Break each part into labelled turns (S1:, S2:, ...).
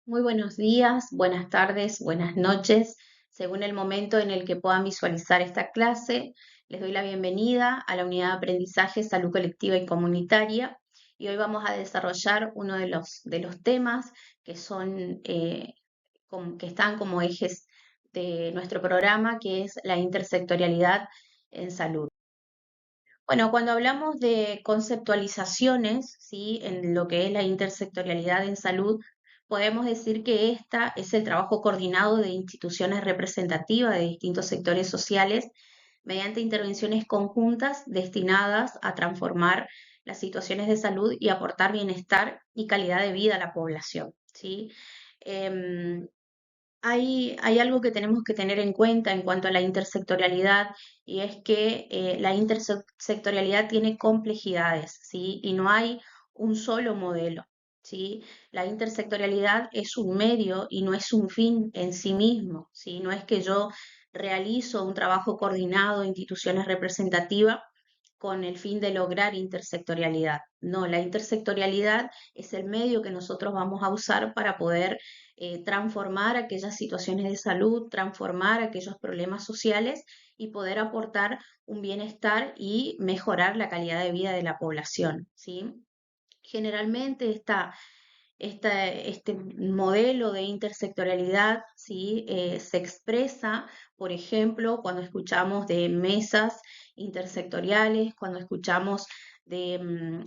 S1: Muy buenos días, buenas tardes, buenas noches. Según el momento en el que puedan visualizar esta clase, les doy la bienvenida a la unidad de aprendizaje Salud Colectiva y Comunitaria. Y hoy vamos a desarrollar uno de los temas que que están como ejes de nuestro programa, que es la intersectorialidad en salud. Bueno, cuando hablamos de conceptualizaciones, ¿sí? En lo que es la intersectorialidad en salud, podemos decir que esta es el trabajo coordinado de instituciones representativas de distintos sectores sociales mediante intervenciones conjuntas destinadas a transformar las situaciones de salud y aportar bienestar y calidad de vida a la población, ¿sí? Em, hay algo que tenemos que tener en cuenta en cuanto a la intersectorialidad y es que la intersectorialidad tiene complejidades, ¿sí? Y no hay un solo modelo, ¿sí? La intersectorialidad es un medio y no es un fin en sí mismo, ¿sí? No es que yo realizo un trabajo coordinado de instituciones representativas con el fin de lograr intersectorialidad. No, la intersectorialidad es el medio que nosotros vamos a usar para poder transformar aquellas situaciones de salud, transformar aquellos problemas sociales y poder aportar un bienestar y mejorar la calidad de vida de la población, ¿sí? Generalmente este modelo de intersectorialidad, ¿sí? Se expresa, por ejemplo, cuando escuchamos de mesas intersectoriales, cuando escuchamos de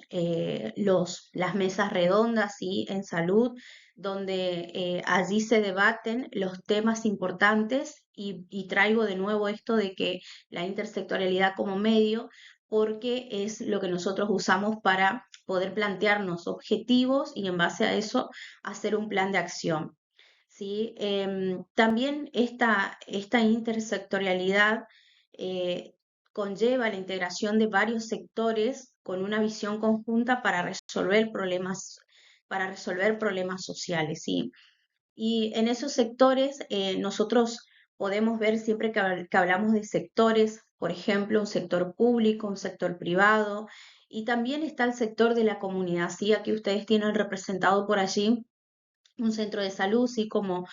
S1: las mesas redondas, ¿sí? En salud, donde allí se debaten los temas importantes y traigo de nuevo esto de que la intersectorialidad como medio, porque es lo que nosotros usamos para poder plantearnos objetivos y en base a eso hacer un plan de acción. ¿Sí? También esta intersectorialidad eh, conlleva la integración de varios sectores con una visión conjunta para resolver problemas sociales, ¿sí? Y en esos sectores nosotros podemos ver siempre que hablamos de sectores, por ejemplo, un sector público, un sector privado, y también está el sector de la comunidad, ¿sí? Aquí ustedes tienen representado por allí un centro de salud, ¿sí? Como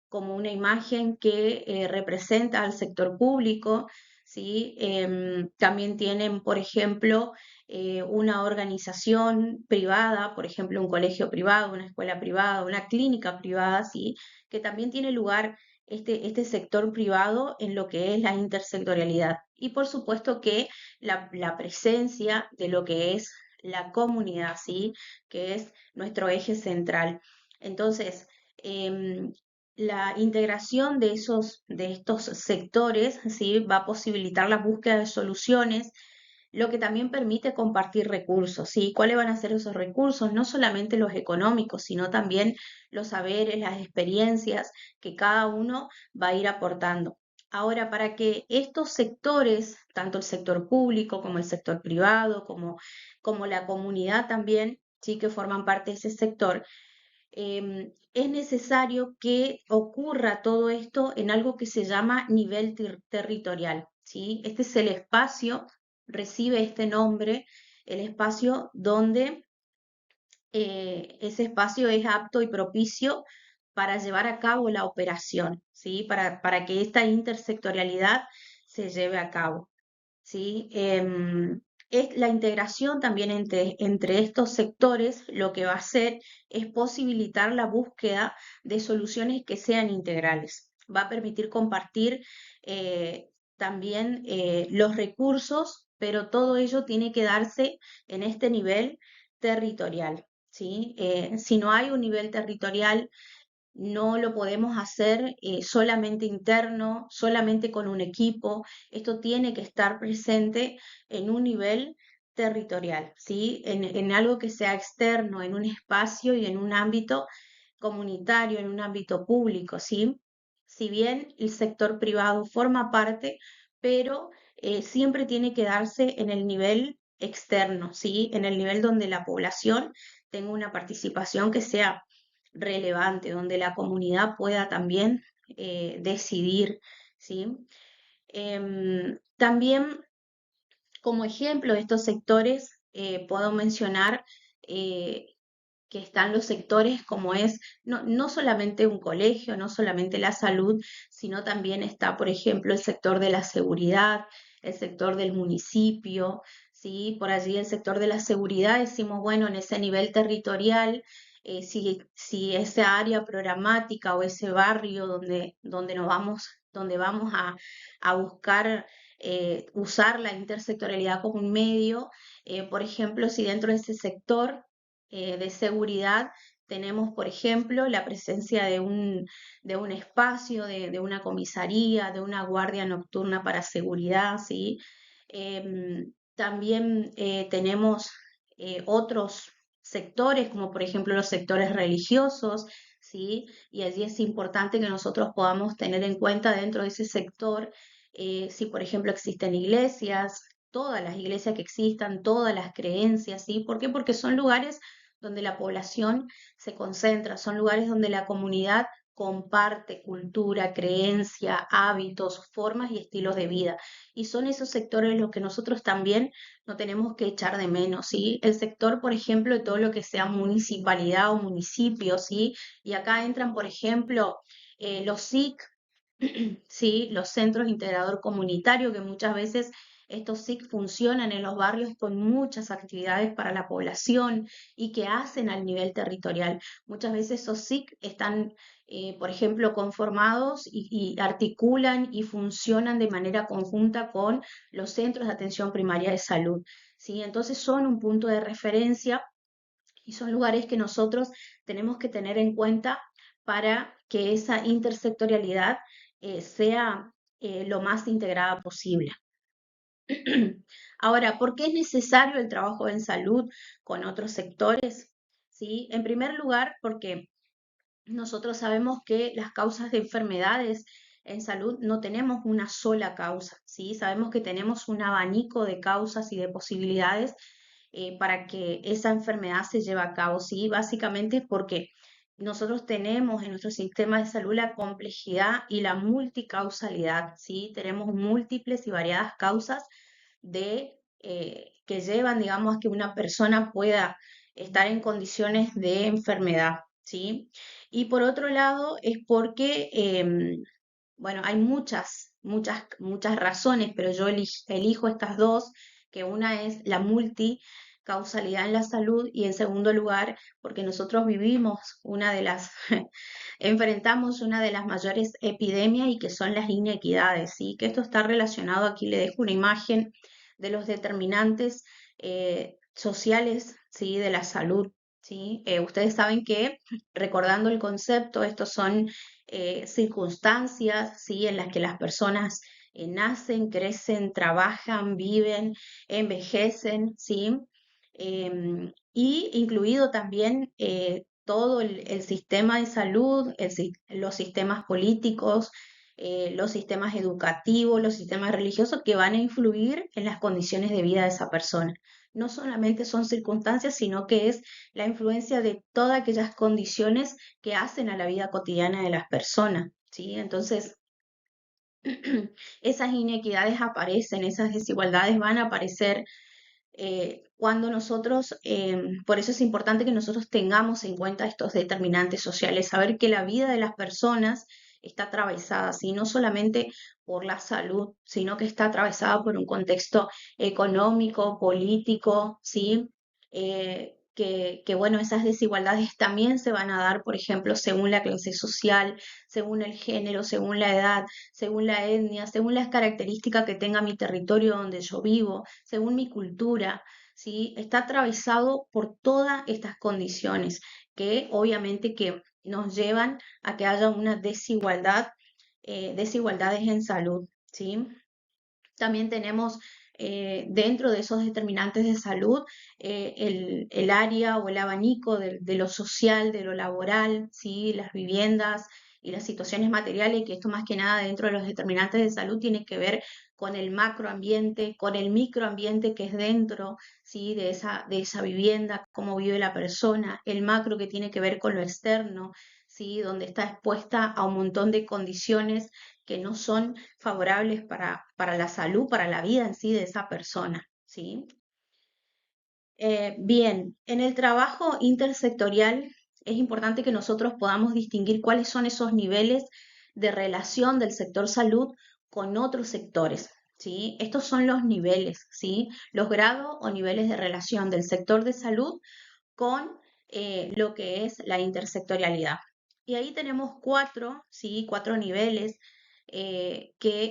S1: una imagen que representa al sector público, ¿sí? También tienen, por ejemplo, una organización privada, por ejemplo, un colegio privado, una escuela privada, una clínica privada, ¿sí? Que también tiene lugar este sector privado en lo que es la intersectorialidad. Y por supuesto que la presencia de lo que es la comunidad, ¿sí? Que es nuestro eje central. Entonces, la integración de estos sectores, ¿sí? Va a posibilitar la búsqueda de soluciones, lo que también permite compartir recursos, ¿sí? ¿Cuáles van a ser esos recursos? No solamente los económicos, sino también los saberes, las experiencias que cada uno va a ir aportando. Ahora, para que estos sectores, tanto el sector público como el sector privado, como la comunidad también, sí que forman parte de ese sector, es necesario que ocurra todo esto en algo que se llama nivel territorial, ¿sí? Este es el espacio, recibe este nombre, el espacio donde ese espacio es apto y propicio para llevar a cabo la operación, ¿sí? Para que esta intersectorialidad se lleve a cabo. ¿Sí? Es la integración también entre estos sectores lo que va a hacer es posibilitar la búsqueda de soluciones que sean integrales. Va a permitir compartir también los recursos, pero todo ello tiene que darse en este nivel territorial. ¿Sí? Si no hay un nivel territorial, no lo podemos hacer solamente interno, solamente con un equipo. Esto tiene que estar presente en un nivel territorial, ¿sí? En algo que sea externo, en un espacio y en un ámbito comunitario, en un ámbito público, ¿sí? Si bien el sector privado forma parte, pero siempre tiene que darse en el nivel externo, ¿sí? En el nivel donde la población tenga una participación que sea relevante, donde la comunidad pueda también decidir, ¿sí? También como ejemplo de estos sectores puedo mencionar que están los sectores como es no solamente un colegio, no solamente la salud, sino también está, por ejemplo, el sector de la seguridad, el sector del municipio, ¿sí? Por allí el sector de la seguridad, decimos, bueno, en ese nivel territorial, si esa área programática o ese barrio donde vamos a buscar usar la intersectorialidad como un medio, por ejemplo, si dentro de ese sector de seguridad tenemos, por ejemplo, la presencia de un espacio, de una comisaría, de una guardia nocturna para seguridad, ¿sí? También tenemos otros sectores, como por ejemplo los sectores religiosos, ¿sí? Y allí es importante que nosotros podamos tener en cuenta dentro de ese sector si, por ejemplo, existen iglesias, todas las iglesias que existan, todas las creencias, ¿sí? ¿Por qué? Porque son lugares donde la población se concentra, son lugares donde la comunidad comparte cultura, creencia, hábitos, formas y estilos de vida. Y son esos sectores los que nosotros también no tenemos que echar de menos, ¿sí? El sector, por ejemplo, de todo lo que sea municipalidad o municipio, ¿sí? Y acá entran, por ejemplo, los SIC, ¿sí? Los centros integrador comunitario, que muchas veces estos SIC funcionan en los barrios con muchas actividades para la población y que hacen al nivel territorial. Muchas veces esos SIC están, por ejemplo, conformados y articulan y funcionan de manera conjunta con los centros de atención primaria de salud, ¿sí? Entonces son un punto de referencia y son lugares que nosotros tenemos que tener en cuenta para que esa intersectorialidad sea lo más integrada posible. Ahora, ¿por qué es necesario el trabajo en salud con otros sectores? ¿Sí? En primer lugar, porque nosotros sabemos que las causas de enfermedades en salud no tenemos una sola causa, ¿sí? Sabemos que tenemos un abanico de causas y de posibilidades para que esa enfermedad se lleve a cabo, ¿sí? Básicamente porque nosotros tenemos en nuestro sistema de salud la complejidad y la multicausalidad, ¿sí? Tenemos múltiples y variadas causas que llevan, digamos, a que una persona pueda estar en condiciones de enfermedad, ¿sí? Y por otro lado es porque, bueno, hay muchas razones, pero yo elijo estas dos, que una es la multicausalidad en la salud y en segundo lugar, porque nosotros vivimos enfrentamos una de las mayores epidemias y que son las inequidades, ¿sí? Que esto está relacionado, aquí le dejo una imagen de los determinantes sociales, ¿sí? De la salud, ¿sí? Ustedes saben que, recordando el concepto, estos son circunstancias, ¿sí? En las que las personas nacen, crecen, trabajan, viven, envejecen, ¿sí? Y incluido también todo el sistema de salud, los sistemas políticos, los sistemas educativos, los sistemas religiosos que van a influir en las condiciones de vida de esa persona. No solamente son circunstancias, sino que es la influencia de todas aquellas condiciones que hacen a la vida cotidiana de las personas, ¿sí? Entonces, esas inequidades aparecen, esas desigualdades van a aparecer cuando nosotros, por eso es importante que nosotros tengamos en cuenta estos determinantes sociales, saber que la vida de las personas está atravesada, ¿sí? No solamente por la salud, sino que está atravesada por un contexto económico, político, ¿sí? Bueno, esas desigualdades también se van a dar, por ejemplo, según la clase social, según el género, según la edad, según la etnia, según las características que tenga mi territorio donde yo vivo, según mi cultura, ¿sí? Está atravesado por todas estas condiciones que obviamente que nos llevan a que haya una desigualdades en salud, ¿sí? También tenemos dentro de esos determinantes de salud el área o el abanico de lo social, de lo laboral, ¿sí? Las viviendas y las situaciones materiales, que esto más que nada dentro de los determinantes de salud tiene que ver con el macroambiente, con el microambiente que es dentro, ¿sí? De esa vivienda, cómo vive la persona, el macro que tiene que ver con lo externo, ¿sí? Donde está expuesta a un montón de condiciones que no son favorables para la salud, para la vida en sí de esa persona, ¿sí? Bien, en el trabajo intersectorial es importante que nosotros podamos distinguir cuáles son esos niveles de relación del sector salud con otros sectores, ¿sí? Estos son los niveles, ¿sí? Los grados o niveles de relación del sector de salud con lo que es la intersectorialidad. Y ahí tenemos cuatro, ¿sí? Cuatro niveles,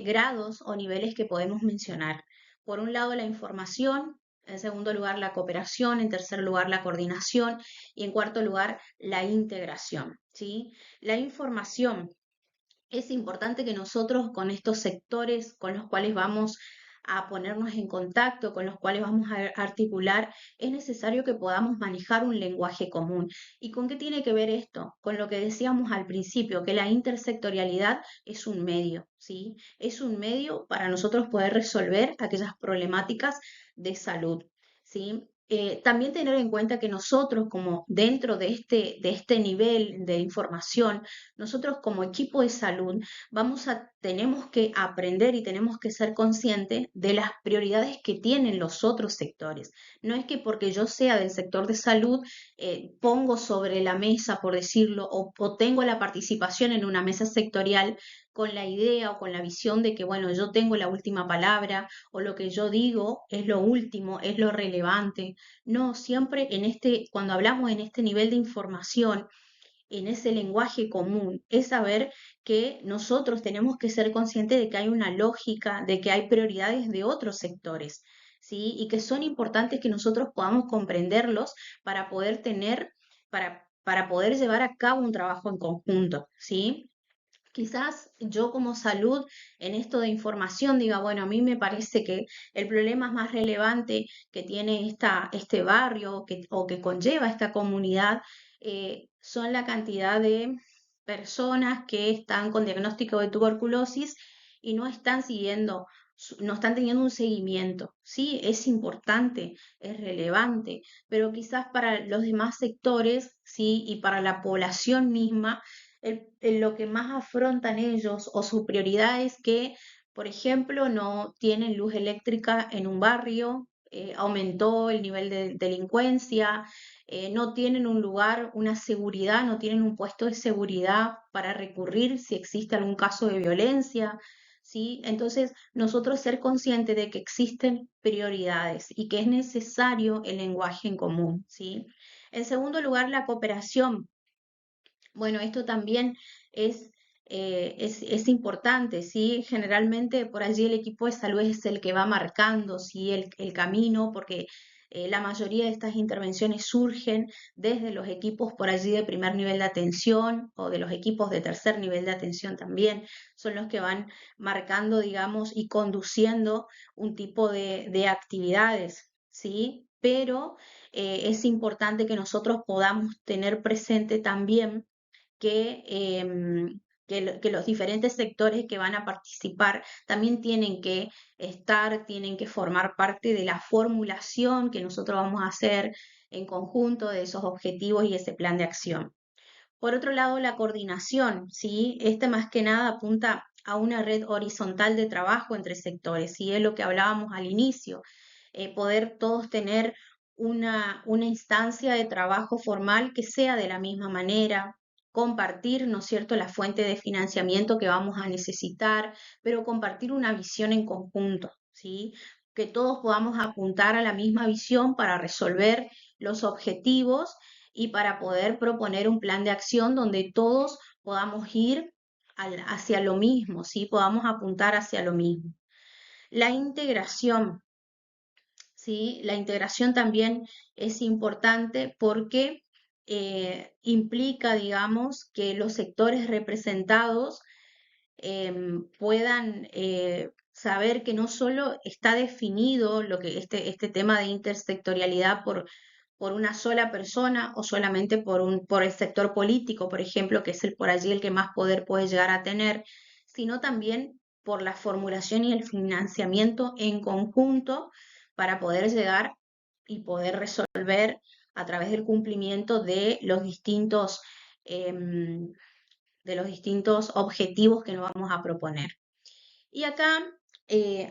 S1: grados o niveles que podemos mencionar. Por un lado, la información, en segundo lugar, la cooperación, en tercer lugar, la coordinación y en cuarto lugar, la integración, ¿sí? La información. Es importante que nosotros con estos sectores con los cuales vamos a ponernos en contacto, con los cuales vamos a articular, es necesario que podamos manejar un lenguaje común. ¿Y con qué tiene que ver esto? Con lo que decíamos al principio, que la intersectorialidad es un medio, ¿sí? Es un medio para nosotros poder resolver aquellas problemáticas de salud, ¿sí? También tener en cuenta que nosotros, como dentro de este nivel de información, nosotros como equipo de salud tenemos que aprender y tenemos que ser conscientes de las prioridades que tienen los otros sectores. No es que porque yo sea del sector de salud, pongo sobre la mesa, por decirlo, o tengo la participación en una mesa sectorial con la idea o con la visión de que, bueno, yo tengo la última palabra o lo que yo digo es lo último, es lo relevante. No, siempre cuando hablamos en este nivel de información, en ese lenguaje común, es saber que nosotros tenemos que ser conscientes de que hay una lógica, de que hay prioridades de otros sectores, ¿sí? Y que son importantes que nosotros podamos comprenderlos para poder para poder llevar a cabo un trabajo en conjunto, ¿sí? Quizás yo como salud en esto de información diga, bueno, a mí me parece que el problema más relevante que tiene este barrio o que conlleva esta comunidad son la cantidad de personas que están con diagnóstico de tuberculosis y no están no están teniendo un seguimiento. Sí, es importante, es relevante, pero quizás para los demás sectores, sí, y para la población misma, lo que más afrontan ellos o su prioridad es que, por ejemplo, no tienen luz eléctrica en un barrio, aumentó el nivel de delincuencia, no tienen un lugar, una seguridad, no tienen un puesto de seguridad para recurrir si existe algún caso de violencia, ¿sí? Entonces, nosotros ser conscientes de que existen prioridades y que es necesario el lenguaje en común, ¿sí? En segundo lugar, la cooperación. Bueno, esto también es, es importante, ¿sí? Generalmente por allí el equipo de salud es el que va marcando, ¿sí? El camino, porque la mayoría de estas intervenciones surgen desde los equipos por allí de primer nivel de atención o de los equipos de tercer nivel de atención también, son los que van marcando, digamos, y conduciendo un tipo de actividades, ¿sí? Pero es importante que nosotros podamos tener presente también que los diferentes sectores que van a participar también tienen que tienen que formar parte de la formulación que nosotros vamos a hacer en conjunto de esos objetivos y ese plan de acción. Por otro lado, la coordinación, ¿sí? Este más que nada apunta a una red horizontal de trabajo entre sectores, ¿sí? Es lo que hablábamos al inicio, poder todos tener una instancia de trabajo formal que sea de la misma manera, compartir, ¿no es cierto?, la fuente de financiamiento que vamos a necesitar, pero compartir una visión en conjunto, ¿sí? Que todos podamos apuntar a la misma visión para resolver los objetivos y para poder proponer un plan de acción donde todos podamos ir hacia lo mismo, ¿sí? Podamos apuntar hacia lo mismo. La integración, ¿sí? La integración también es importante porque implica, digamos, que los sectores representados puedan saber que no solo está definido lo que este tema de intersectorialidad por una sola persona o solamente por el sector político, por ejemplo, que es por allí el que más poder puede llegar a tener, sino también por la formulación y el financiamiento en conjunto para poder llegar y poder resolver a través del cumplimiento de los distintos objetivos que nos vamos a proponer. Y acá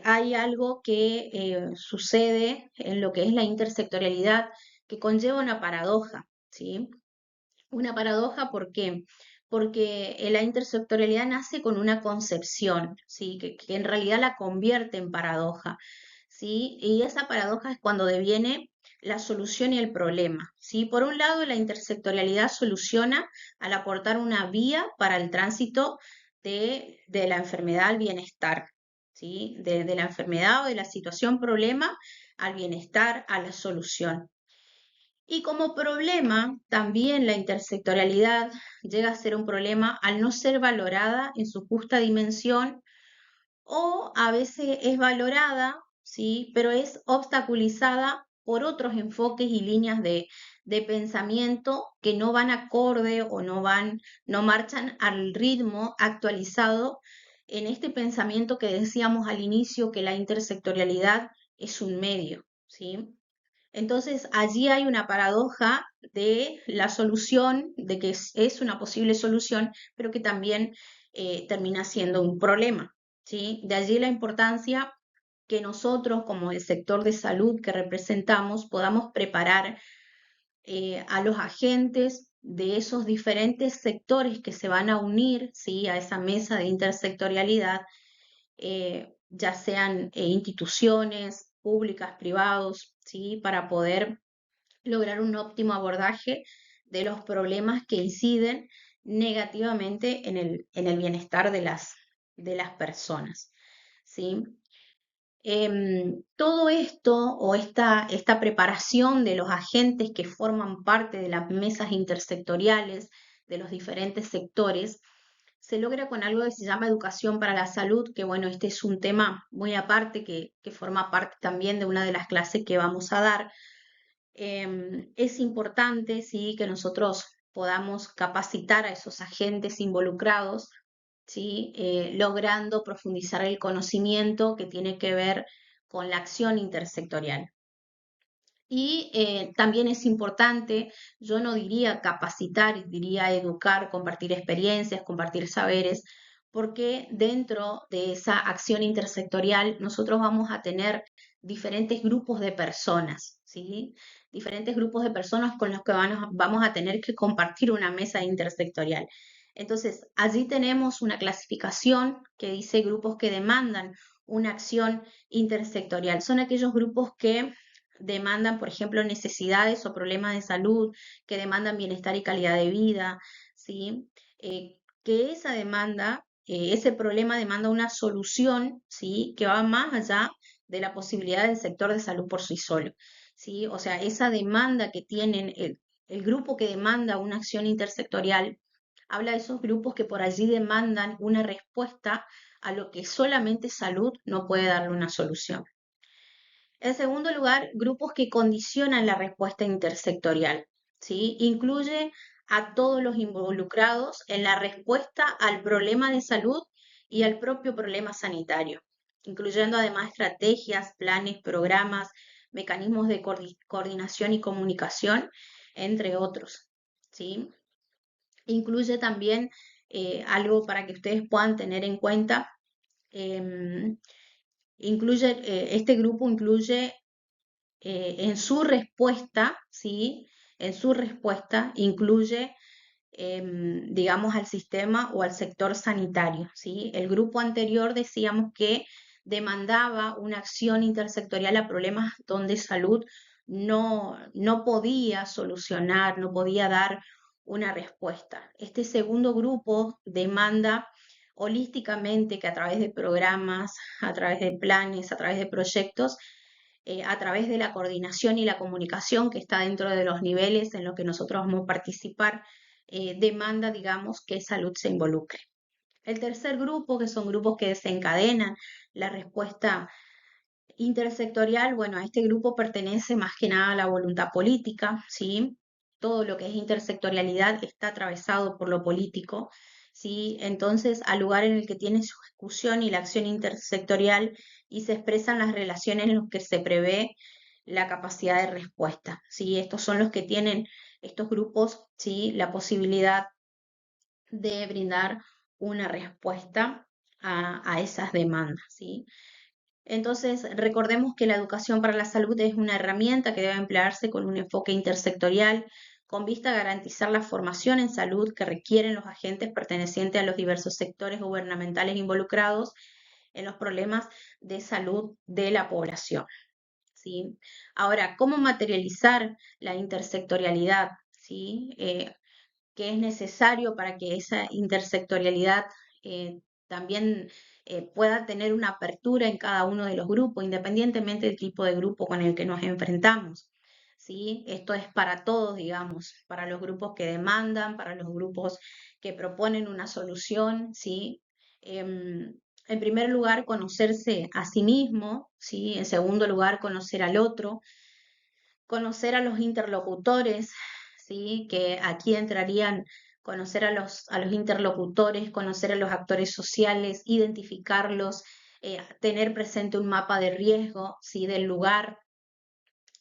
S1: hay algo que sucede en lo que es la intersectorialidad que conlleva una paradoja, ¿sí? Una paradoja, ¿por qué? Porque la intersectorialidad nace con una concepción, ¿sí? Que en realidad la convierte en paradoja, ¿sí? Y esa paradoja es cuando deviene la solución y el problema, ¿sí? Por un lado, la intersectorialidad soluciona al aportar una vía para el tránsito de la enfermedad al bienestar, ¿sí? De la enfermedad o de la situación problema al bienestar, a la solución. Y como problema, también la intersectorialidad llega a ser un problema al no ser valorada en su justa dimensión o a veces es valorada, ¿sí? Pero es obstaculizada por otros enfoques y líneas de pensamiento que no van acorde o no marchan al ritmo actualizado en este pensamiento que decíamos al inicio que la intersectorialidad es un medio, ¿sí? Entonces, allí hay una paradoja de la solución, de que es una posible solución, pero que también termina siendo un problema, ¿sí? De allí la importancia que nosotros, como el sector de salud que representamos, podamos preparar a los agentes de esos diferentes sectores que se van a unir, ¿sí? A esa mesa de intersectorialidad, ya sean instituciones públicas, privados, ¿sí? Para poder lograr un óptimo abordaje de los problemas que inciden negativamente en el bienestar de las personas, ¿sí? Todo esto o esta preparación de los agentes que forman parte de las mesas intersectoriales de los diferentes sectores se logra con algo que se llama educación para la salud, que bueno, este es un tema muy aparte que forma parte también de una de las clases que vamos a dar. Es importante, sí, que nosotros podamos capacitar a esos agentes involucrados, sí, logrando profundizar el conocimiento que tiene que ver con la acción intersectorial. Y también es importante, yo no diría capacitar, diría educar, compartir experiencias, compartir saberes, porque dentro de esa acción intersectorial nosotros vamos a tener diferentes grupos de personas, ¿sí? Diferentes grupos de personas con los que vamos a tener que compartir una mesa intersectorial. Entonces, allí tenemos una clasificación que dice grupos que demandan una acción intersectorial. Son aquellos grupos que demandan, por ejemplo, necesidades o problemas de salud, que demandan bienestar y calidad de vida, ¿sí? Que esa demanda, ese problema demanda una solución, ¿sí? Que va más allá de la posibilidad del sector de salud por sí solo, ¿sí? O sea, esa demanda que tienen, el grupo que demanda una acción intersectorial, habla de esos grupos que por allí demandan una respuesta a lo que solamente salud no puede darle una solución. En segundo lugar, grupos que condicionan la respuesta intersectorial, ¿sí? Incluye a todos los involucrados en la respuesta al problema de salud y al propio problema sanitario, incluyendo además estrategias, planes, programas, mecanismos de coordinación y comunicación, entre otros, ¿sí? Incluye también algo para que ustedes puedan tener en cuenta. em, este grupo incluye en su respuesta, ¿sí? En su respuesta incluye, digamos, al sistema o al sector sanitario, ¿sí? El grupo anterior decíamos que demandaba una acción intersectorial a problemas donde salud no podía solucionar, no podía dar una respuesta. Este segundo grupo demanda holísticamente que a través de programas, a través de planes, a través de proyectos, a través de la coordinación y la comunicación que está dentro de los niveles en los que nosotros vamos a participar, demanda, digamos, que salud se involucre. El tercer grupo, que son grupos que desencadenan la respuesta intersectorial, bueno, a este grupo pertenece más que nada la voluntad política, ¿sí? Todo lo que es intersectorialidad está atravesado por lo político, ¿sí? Entonces, al lugar en el que tiene su ejecución y la acción intersectorial y se expresan las relaciones en las que se prevé la capacidad de respuesta, ¿sí? Estos son los que tienen, estos grupos, ¿sí? La posibilidad de brindar una respuesta a esas demandas, ¿sí? Entonces, recordemos que la educación para la salud es una herramienta que debe emplearse con un enfoque intersectorial con vista a garantizar la formación en salud que requieren los agentes pertenecientes a los diversos sectores gubernamentales involucrados en los problemas de salud de la población. ¿Sí? Ahora, ¿cómo materializar la intersectorialidad? ¿Sí? ¿Qué es necesario para que esa intersectorialidad también pueda tener una apertura en cada uno de los grupos, independientemente del tipo de grupo con el que nos enfrentamos? ¿Sí? Esto es para todos, digamos, para los grupos que demandan, para los grupos que proponen una solución, ¿sí? En primer lugar, conocerse a sí mismo, ¿sí? En segundo lugar, conocer al otro, conocer a los interlocutores, ¿sí? Que aquí entrarían conocer a los interlocutores, conocer a los actores sociales, identificarlos, tener presente un mapa de riesgo, ¿sí? Del lugar,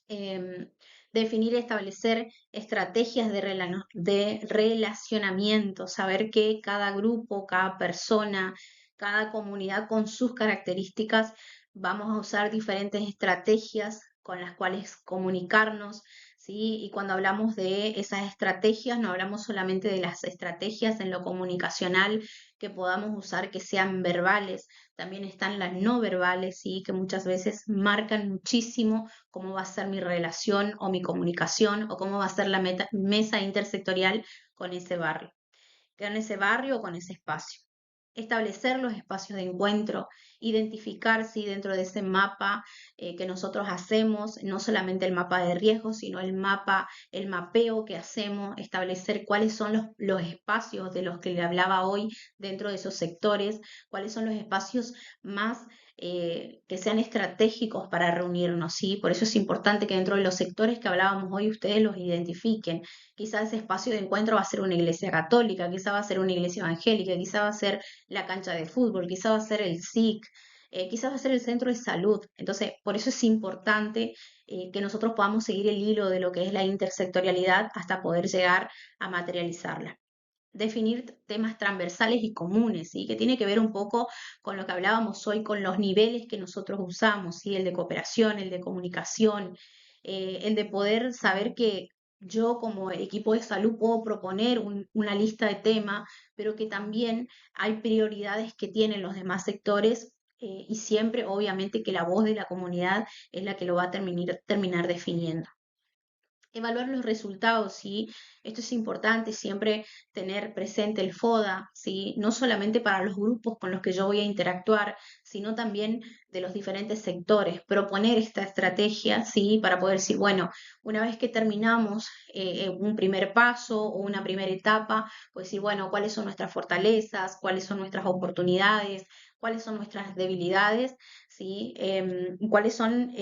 S1: em, definir y establecer estrategias de relacionamiento, saber que cada grupo, cada persona, cada comunidad con sus características, vamos a usar diferentes estrategias con las cuales comunicarnos, ¿sí? Y cuando hablamos de esas estrategias, no hablamos solamente de las estrategias en lo comunicacional que podamos usar que sean verbales, también están las no verbales, ¿sí? Que muchas veces marcan muchísimo cómo va a ser mi relación o mi comunicación o cómo va a ser la mesa intersectorial con ese barrio, o con ese espacio. Establecer los espacios de encuentro, identificar si dentro de ese mapa que nosotros hacemos, no solamente el mapa de riesgos, sino el mapa, el mapeo que hacemos, establecer cuáles son los espacios de los que le hablaba hoy dentro de esos sectores, cuáles son los espacios más que sean estratégicos para reunirnos, ¿sí? Por eso es importante que dentro de los sectores que hablábamos hoy ustedes los identifiquen. Quizás ese espacio de encuentro va a ser una iglesia católica, quizás va a ser una iglesia evangélica, quizás va a ser la cancha de fútbol, quizás va a ser el SIC, quizás va a ser el centro de salud. Entonces, por eso es importante que nosotros podamos seguir el hilo de lo que es la intersectorialidad hasta poder llegar a materializarla. Definir temas transversales y comunes, ¿sí? Que tiene que ver un poco con lo que hablábamos hoy, con los niveles que nosotros usamos, ¿sí? El de cooperación, el de comunicación, el de poder saber que yo como equipo de salud puedo proponer una lista de temas, pero que también hay prioridades que tienen los demás sectores y siempre, obviamente, que la voz de la comunidad es la que lo va a terminar definiendo. Evaluar los resultados, ¿sí? Esto es importante, siempre tener presente el FODA, ¿sí? No solamente para los grupos con los que yo voy a interactuar, sino también de los diferentes sectores. Proponer esta estrategia, ¿sí? Para poder decir, bueno, una vez que terminamos un primer paso o una primera etapa, pues decir, bueno, cuáles son nuestras fortalezas, cuáles son nuestras oportunidades, cuáles son nuestras debilidades, ¿sí? Cuáles son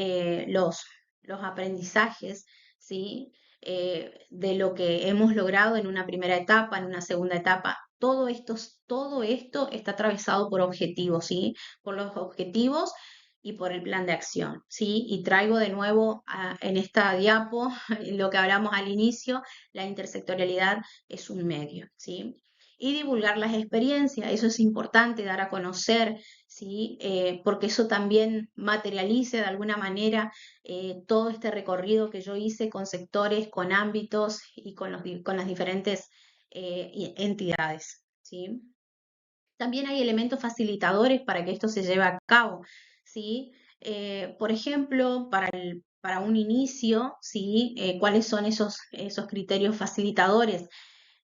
S1: los aprendizajes, ¿sí? De lo que hemos logrado en una primera etapa, en una segunda etapa. Todo esto está atravesado por objetivos, ¿sí? Por los objetivos y por el plan de acción, ¿sí? Y traigo de nuevo en esta diapo lo que hablamos al inicio, la intersectorialidad es un medio, ¿sí? Y divulgar las experiencias, eso es importante, dar a conocer, ¿sí? Porque eso también materialice de alguna manera todo este recorrido que yo hice con sectores, con ámbitos y con las diferentes entidades, ¿sí? También hay elementos facilitadores para que esto se lleve a cabo, ¿sí? Por ejemplo, para un inicio, ¿sí? ¿Cuáles son esos criterios facilitadores?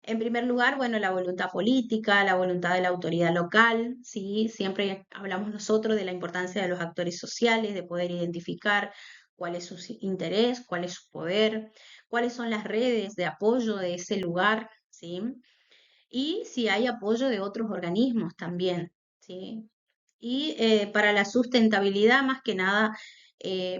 S1: En primer lugar, bueno, la voluntad política, la voluntad de la autoridad local, ¿sí? Siempre hablamos nosotros de la importancia de los actores sociales, de poder identificar cuál es su interés, cuál es su poder, cuáles son las redes de apoyo de ese lugar, ¿sí? Y si hay apoyo de otros organismos también, ¿sí? Y para la sustentabilidad, más que nada,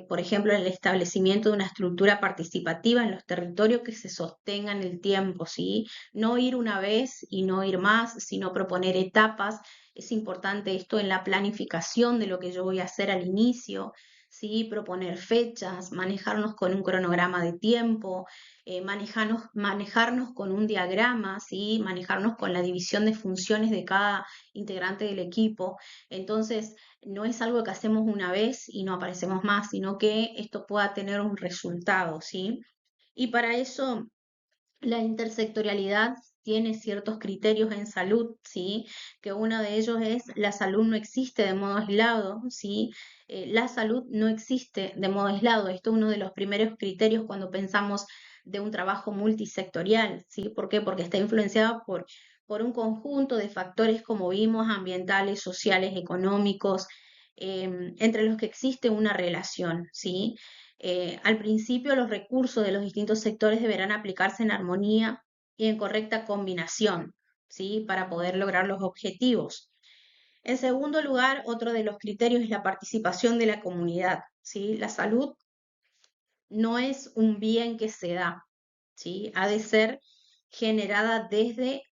S1: por ejemplo, el establecimiento de una estructura participativa en los territorios que se sostenga en el tiempo, ¿sí? No ir una vez y no ir más, sino proponer etapas. Es importante esto en la planificación de lo que yo voy a hacer al inicio, ¿sí? Proponer fechas, manejarnos con un cronograma de tiempo, manejarnos con un diagrama, ¿sí? Manejarnos con la división de funciones de cada integrante del equipo. Entonces, no es algo que hacemos una vez y no aparecemos más, sino que esto pueda tener un resultado, ¿sí? Y para eso la intersectorialidad tiene ciertos criterios en salud, ¿sí? Que uno de ellos es la salud no existe de modo aislado, ¿sí? La salud no existe de modo aislado. Esto es uno de los primeros criterios cuando pensamos de un trabajo multisectorial, ¿sí? ¿Por qué? Porque está influenciado por un conjunto de factores, como vimos, ambientales, sociales, económicos, entre los que existe una relación, ¿sí? Al principio, los recursos de los distintos sectores deberán aplicarse en armonía y en correcta combinación, ¿sí? Para poder lograr los objetivos. En segundo lugar, otro de los criterios es la participación de la comunidad, ¿sí? La salud no es un bien que se da, ¿sí? Ha de ser generada desde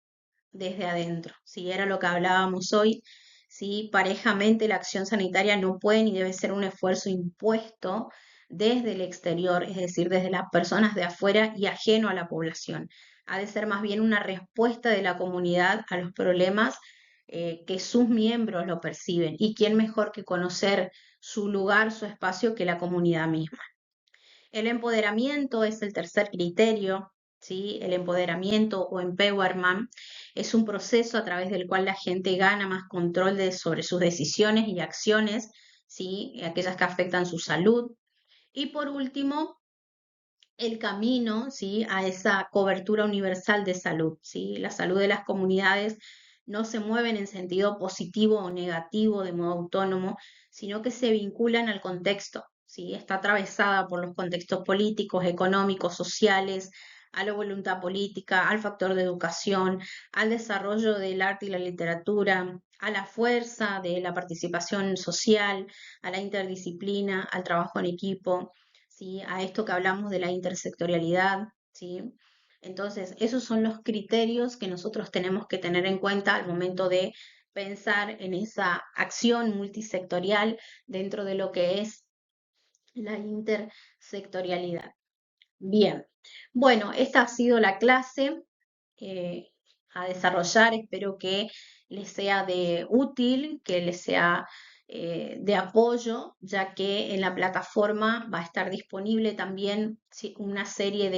S1: adentro, ¿sí? Era lo que hablábamos hoy, ¿sí? Parejamente la acción sanitaria no puede ni debe ser un esfuerzo impuesto desde el exterior, es decir, desde las personas de afuera y ajeno a la población. Ha de ser más bien una respuesta de la comunidad a los problemas que sus miembros lo perciben. ¿Y quién mejor que conocer su lugar, su espacio, que la comunidad misma? El empoderamiento es el tercer criterio, ¿sí? El empoderamiento o empowerment es un proceso a través del cual la gente gana más control sobre sus decisiones y acciones, ¿sí? Aquellas que afectan su salud. Y por último, el camino, ¿sí? A esa cobertura universal de salud, ¿sí? La salud de las comunidades no se mueven en sentido positivo o negativo de modo autónomo, sino que se vinculan al contexto, ¿sí? Está atravesada por los contextos políticos, económicos, sociales, a la voluntad política, al factor de educación, al desarrollo del arte y la literatura, a la fuerza de la participación social, a la interdisciplina, al trabajo en equipo, ¿sí? A esto que hablamos de la intersectorialidad, ¿sí? Entonces, esos son los criterios que nosotros tenemos que tener en cuenta al momento de pensar en esa acción multisectorial dentro de lo que es la intersectorialidad. Bien, bueno, esta ha sido la clase eh, a desarrollar. Espero que les sea de útil, que les sea de apoyo, ya que en la plataforma va a estar disponible también, sí, una serie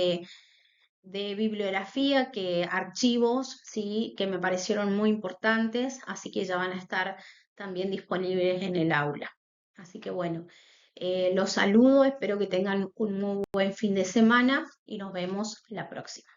S1: de bibliografía, archivos, sí, que me parecieron muy importantes, así que ya van a estar también disponibles en el aula. Así que bueno, los saludo, espero que tengan un muy buen fin de semana y nos vemos la próxima.